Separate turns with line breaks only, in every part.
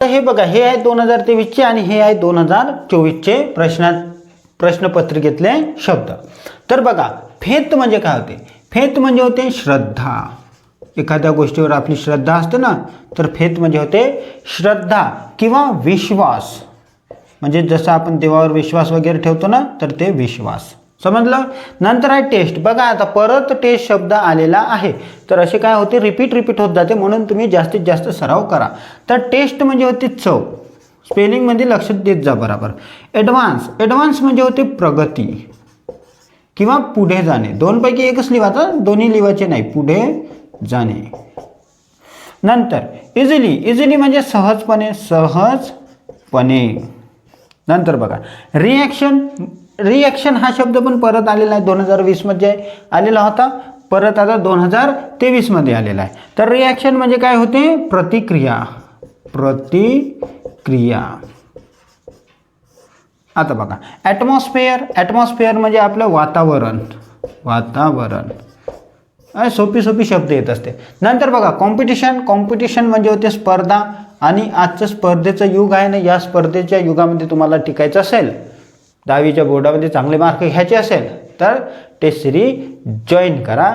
तर हे बघा, हे आहे 2023चे आणि हे आहे 2024चे प्रश्नपत्रिकेतले शब्द. तर बघा, फेथ म्हणजे काय होते? फेथ म्हणजे होते श्रद्धा. एखाद्या गोष्टीवर आपली श्रद्धा असते ना, तर फेथ म्हणजे होते श्रद्धा किंवा विश्वास. म्हणजे जसं आपण देवावर विश्वास वगैरे ठेवतो ना, तर ते विश्वास. समजलं? नंतर आहे टेस्ट. बघा आता परत टेस्ट शब्द आलेला आहे, तर असे काय होते, रिपीट होत जाते, म्हणून तुम्ही जास्तीत जास्त सराव करा. तर टेस्ट म्हणजे होते चव. स्पेलिंगमध्ये लक्ष देत जा बरोबर. ॲडव्हान्स म्हणजे होते प्रगती किंवा पुढे जाणे. दोनपैकी एकच लिहायचा, दोन्ही लिहायचे नाही, पुढे जाणे. नंतर इझिली म्हणजे सहजपणे. नंतर बघा रिॲक्शन हा शब्द पण परत आलेला आहे. 2020 मध्ये आलेला होता, परत आता 2023 मध्ये आलेला आहे. तर रिॲक्शन म्हणजे काय होते? प्रतिक्रिया. आता बघा, ॲटमॉस्फिअर म्हणजे आपलं वातावरण. सोपी शब्द येत असते. नंतर बघा कॉम्पिटिशन म्हणजे होते स्पर्धा. आणि आजचं स्पर्धेचं युग आहे ना, या स्पर्धेच्या युगामध्ये तुम्हाला टिकायचं असेल, 10वीच्या बोर्डामध्ये चांगले मार्क घ्यायचे असेल, तर टेस्ट सिरीज जॉईन करा.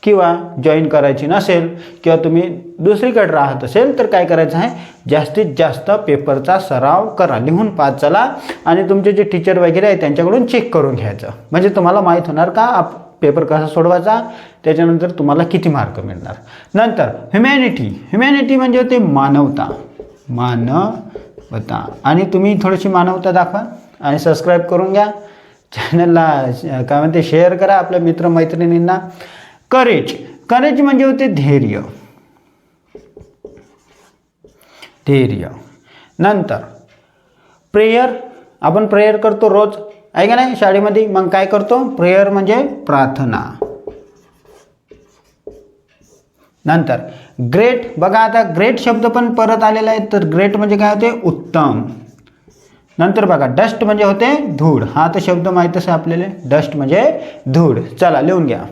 किंवा जॉईन करायची नसेल किंवा तुम्ही दुसरीकडे राहत असेल, तर काय करायचं आहे, जास्तीत जास्त पेपरचा सराव करा. लिहून पास चला आणि तुमचे जे टीचर वगैरे आहे त्यांच्याकडून चेक करून घ्यायचं. म्हणजे तुम्हाला माहीत होणार का पेपर कसा सोडवायचा, त्याच्यानंतर तुम्हाला किती मार्क मिळणार. नंतर ह्युमॅनिटी म्हणजे होते मानवता. आणि तुम्ही थोडीशी मानवता दाखवा आणि सबस्क्राईब करून घ्या चॅनलला. काय म्हणते, शेअर करा आपल्या मित्रमैत्रिणींना. करेज म्हणजे होते धैर्य. नंतर प्रेयर. आपण प्रेयर करतो रोज, आहे का नाही, शाळेमध्ये. मग काय करतो, प्रेयर म्हणजे प्रार्थना. नंतर ग्रेट. बघा आता ग्रेट शब्द पण परत आलेला आहे, तर ग्रेट म्हणजे काय होते, उत्तम. नंतर बघा डस्ट म्हणजे होते धूळ. हा तर शब्द माहीतच आहे आपल्याला, डस्ट म्हणजे धूळ. चला लिहून घ्या.